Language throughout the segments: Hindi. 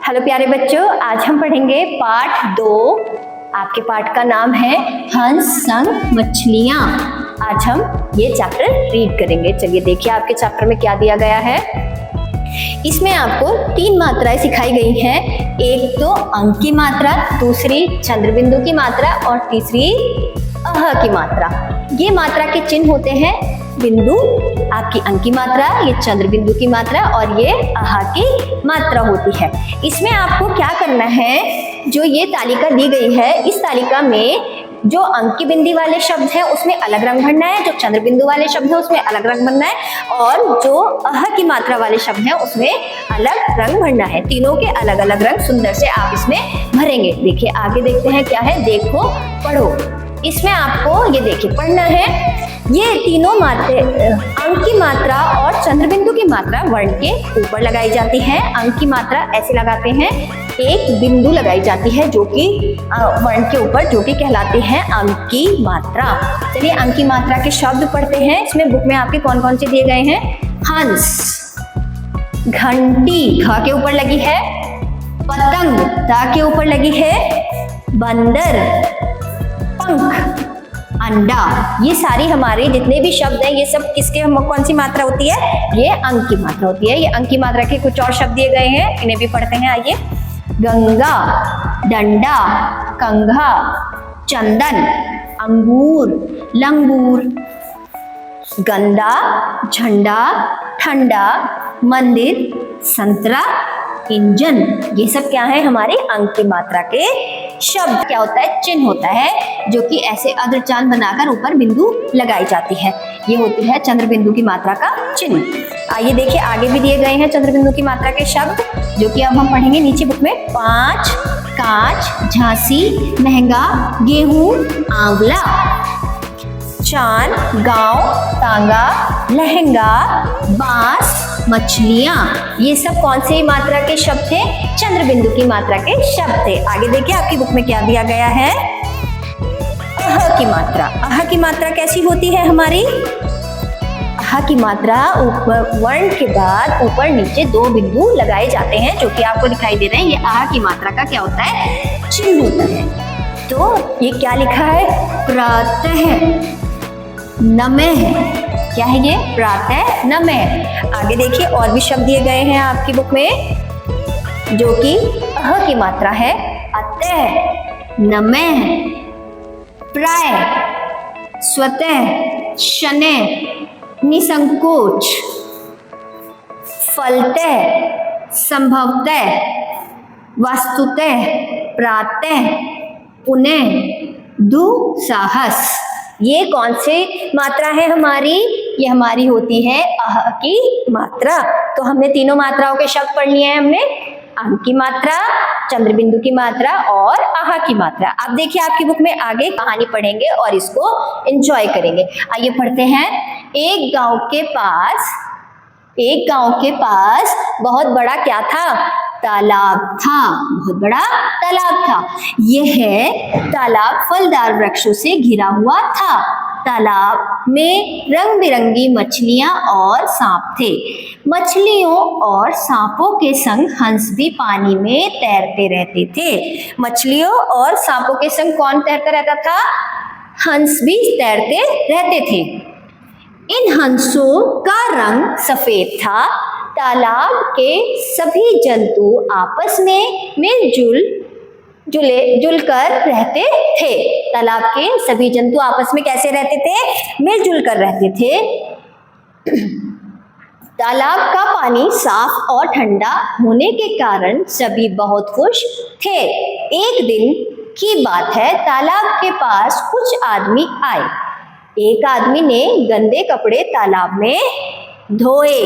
हेलो प्यारे बच्चों, आज हम पढ़ेंगे पाठ 2। आपके पाठ का नाम है हंस संग मछलियाँ। आज हम ये चैप्टर रीड करेंगे। चलिए देखिए आपके चैप्टर में क्या दिया गया है। इसमें आपको 3 मात्राएं सिखाई गई हैं। एक तो अंक की मात्रा, दूसरी चंद्रबिंदु की मात्रा और तीसरी अह की मात्रा। ये मात्रा के चिन्ह होते हैं बिंदु, आपकी अंक की मात्रा, ये चंद्र बिंदु की मात्रा और ये आहा की मात्रा होती है। इसमें आपको क्या करना है, जो ये तालिका दी गई है, इस तालिका में जो अंक की बिंदी वाले शब्द हैं उसमें अलग रंग भरना है, जो चंद्र बिंदु वाले शब्द हैं उसमें अलग रंग भरना है और जो अह की मात्रा वाले शब्द हैं उसमें अलग रंग भरना है। तीनों के अलग अलग रंग सुंदर से आप इसमें भरेंगे। देखिए आगे देखते हैं क्या है, देखो पढ़ो। इसमें आपको ये देखिए पढ़ना है, ये तीनों मात्रा अंक की मात्रा और चंद्रबिंदु की मात्रा वर्ण के ऊपर लगाई जाती है। अंक की मात्रा ऐसे लगाते हैं, एक बिंदु लगाई जाती है जो कि वर्ण के ऊपर, जो कि कहलाती है अंक की मात्रा। चलिए अंक की मात्रा के शब्द पढ़ते हैं। इसमें बुक में आपके कौन कौन से दिए गए हैं। हंस, घंटी घ के ऊपर लगी है, पतंग ता के ऊपर लगी है, बंदर, पंख, अंडा। ये सारी हमारे जितने भी शब्द हैं ये सब किसके कौन सी मात्रा होती है, ये अंक की मात्रा होती है। ये अंक की मात्रा के कुछ और शब्द दिए गए हैं, इन्हें भी पढ़ते हैं। आइए, गंगा, डंडा, कंघा, चंदन, अंगूर, लंगूर, गंदा, झंडा, ठंडा, मंदिर, संतरा, इंजन। ये सब क्या है, हमारे अंक की मात्रा के शब्द। क्या होता है, चिन्ह होता है जो कि ऐसे अर्धचांद बनाकर ऊपर बिंदु लगाई जाती है। ये होती है चंद्र बिंदु की मात्रा का चिन्ह। आइए देखिए आगे भी दिए गए हैं चंद्र बिंदु की मात्रा के शब्द, जो कि अब हम पढ़ेंगे नीचे बुक में। 5, कांच, झांसी, महंगा, गेहूं, आंवला, चांद, गांव, तांगा, लहंगा, बांस, मछलियां। ये सब कौन से मात्रा के शब्द थे, चंद्र बिंदु की मात्रा के शब्द थे। आगे देखिए आपकी बुक में क्या दिया गया है, अह की मात्रा। अह की मात्रा कैसी होती है हमारी, अह की मात्रा ऊपर वर्ण के बाद ऊपर नीचे 2 बिंदु लगाए जाते हैं, जो कि आपको दिखाई दे रहे हैं। ये अह की मात्रा का क्या होता है, चिन्ह होता है। तो ये क्या लिखा है, प्रातः नमः। क्या है ये, प्रातः नमः। आगे देखिए और भी शब्द दिए गए हैं आपकी बुक में, जो कि अह की मात्रा है। अतः, नमः, प्राय, स्वतः, शनैः, निसंकोच, फलतः, संभवतः, वस्तुतः, प्रातः, पुनः, दुस्साहस। ये कौन से मात्रा है हमारी, ये हमारी होती है अह की मात्रा। तो हमने तीनों मात्राओं के शब्द पढ़ लिए हैं हमने, अंक की मात्रा, चंद्रबिंदु की मात्रा और आहा की मात्रा। अब देखिए आपकी बुक में आगे कहानी पढ़ेंगे और इसको एंजॉय करेंगे। आइए पढ़ते हैं। एक गांव के पास बहुत बड़ा क्या था, तालाब था। बहुत बड़ा तालाब था। यह तालाब फलदार वृक्षों से घिरा हुआ था। तालाब में रंग बिरंगी मछलियां और सांप थे। मछलियों और सांपों के संग हंस भी पानी में तैरते रहते थे। मछलियों और सांपों के संग कौन तैरता रहता था, हंस भी तैरते रहते थे। इन हंसों का रंग सफेद था। तालाब के सभी जंतु आपस में मिलजुल कर रहते थे। तालाब के सभी जंतु आपस में कैसे रहते थे, मिलजुल कर रहते थे। तालाब का पानी साफ और ठंडा होने के कारण सभी बहुत खुश थे। एक दिन की बात है, तालाब के पास कुछ आदमी आए। एक आदमी ने गंदे कपड़े तालाब में धोए।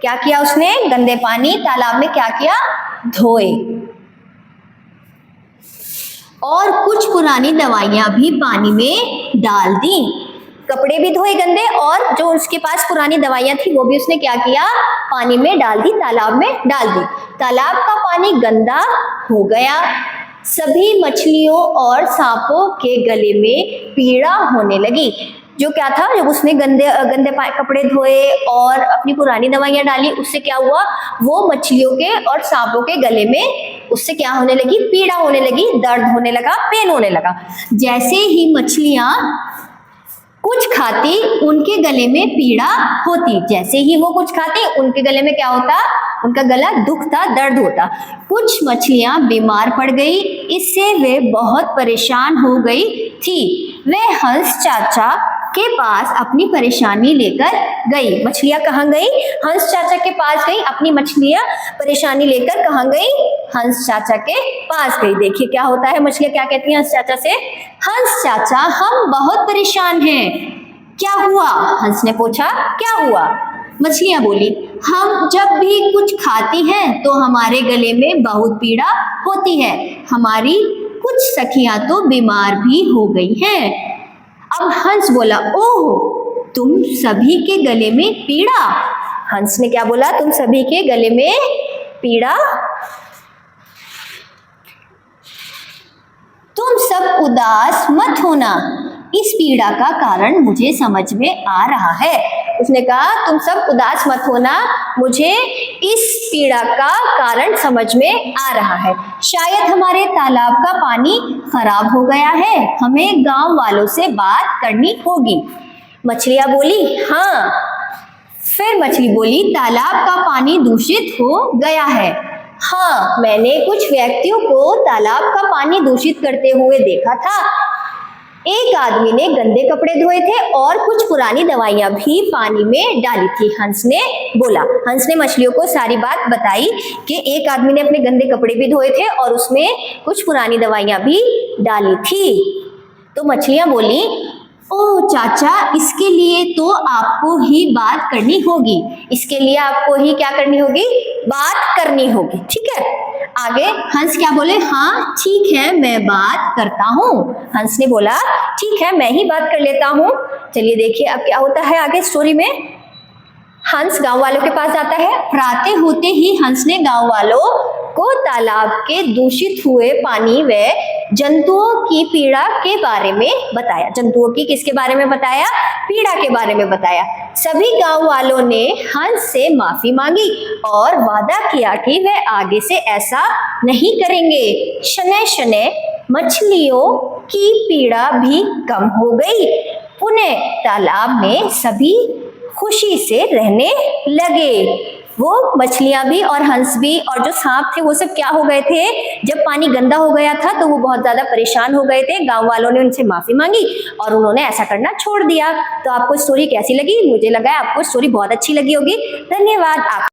क्या किया उसने, गंदे पानी तालाब में क्या किया, धोए। और कुछ पुरानी दवाइयां भी पानी में डाल दी। कपड़े भी धोए गंदे और जो उसके पास पुरानी दवाइयां थी वो भी उसने क्या किया, पानी में डाल दी, तालाब में डाल दी। तालाब का पानी गंदा हो गया। सभी मछलियों और सांपों के गले में पीड़ा होने लगी। जो क्या था, जब उसने गंदे गंदे कपड़े धोए और अपनी पुरानी दवाइयां डाली, उससे क्या हुआ, वो मछलियों के और सांपों के गले में उससे क्या होने लगी, पीड़ा होने लगी, दर्द होने लगा, पेन होने लगा। जैसे ही मछलियां कुछ खाती उनके गले में पीड़ा होती, जैसे ही वो कुछ खाती उनके गले में क्या होता, उनका गला दुखता, दर्द होता। कुछ मछलियां बीमार पड़ गई, इससे वे बहुत परेशान हो गई थी। वे हंस चाचा के पास अपनी परेशानी लेकर गई। मछलियां कहाँ गई, हंस चाचा के पास गई। अपनी मछलियां परेशानी लेकर कहाँ गई, हंस चाचा के पास गई। देखिए क्या होता है, मछलियां क्या कहती हैं हंस चाचा से, हंस चाचा हम बहुत परेशान हैं। क्या हुआ, हंस ने पूछा, क्या हुआ। मछलियां बोली, हम जब भी कुछ खाती हैं तो हमारे गले में बहुत पीड़ा होती है। हमारी कुछ सखियां तो बीमार भी हो गई हैं। अब हंस बोला, ओह तुम सभी के गले में पीड़ा। हंस ने क्या बोला, तुम सभी के गले में पीड़ा, तुम सब उदास मत होना, इस पीड़ा का कारण मुझे समझ में आ रहा है। उसने कहा तुम सब उदास मत होना, मुझे इस पीड़ा का कारण समझ में आ रहा है। शायद हमारे तालाब का पानी खराब हो गया है, हमें गांव वालों से बात करनी होगी। मछलियां बोली, हाँ। फिर मछली बोली, तालाब का पानी दूषित हो गया है। हाँ, मैंने कुछ व्यक्तियों को तालाब का पानी दूषित करते हुए देखा था। एक आदमी ने गंदे कपड़े धोए थे और कुछ पुरानी दवाइयां भी पानी में डाली थी, हंस ने बोला। हंस ने मछलियों को सारी बात बताई कि एक आदमी ने अपने गंदे कपड़े भी धोए थे और उसमें कुछ पुरानी दवाइयां भी डाली थी। तो मछलियां बोली, ओह चाचा, इसके लिए तो आपको ही बात करनी होगी, इसके लिए आपको ही क्या करनी होगी, बात करनी होगी, ठीक है। आगे हंस क्या बोले, हाँ ठीक है मैं बात करता हूँ। हंस ने बोला, ठीक है मैं ही बात कर लेता हूँ। चलिए देखिए अब क्या होता है आगे स्टोरी में। हंस गांव वालों के पास आता है। प्रातः होते ही हंस ने गांव वालों को तालाब के दूषित हुए पानी व जंतुओं की पीड़ा के बारे में बताया। जंतुओं की किसके बारे में बताया, पीड़ा के बारे में बताया। सभी गांव वालों ने हंस से माफी मांगी और वादा किया कि वे आगे से ऐसा नहीं करेंगे। शनै शनै मछलियों की पीड़ा भी कम हो गई। पुनः तालाब में सभी खुशी से रहने लगे। वो मछलियां भी और हंस भी और जो सांप थे वो सब क्या हो गए थे, जब पानी गंदा हो गया था तो वो बहुत ज्यादा परेशान हो गए थे। गांव वालों ने उनसे माफी मांगी और उन्होंने ऐसा करना छोड़ दिया। तो आपको स्टोरी कैसी लगी, मुझे लगा है आपको स्टोरी बहुत अच्छी लगी होगी। धन्यवाद। आप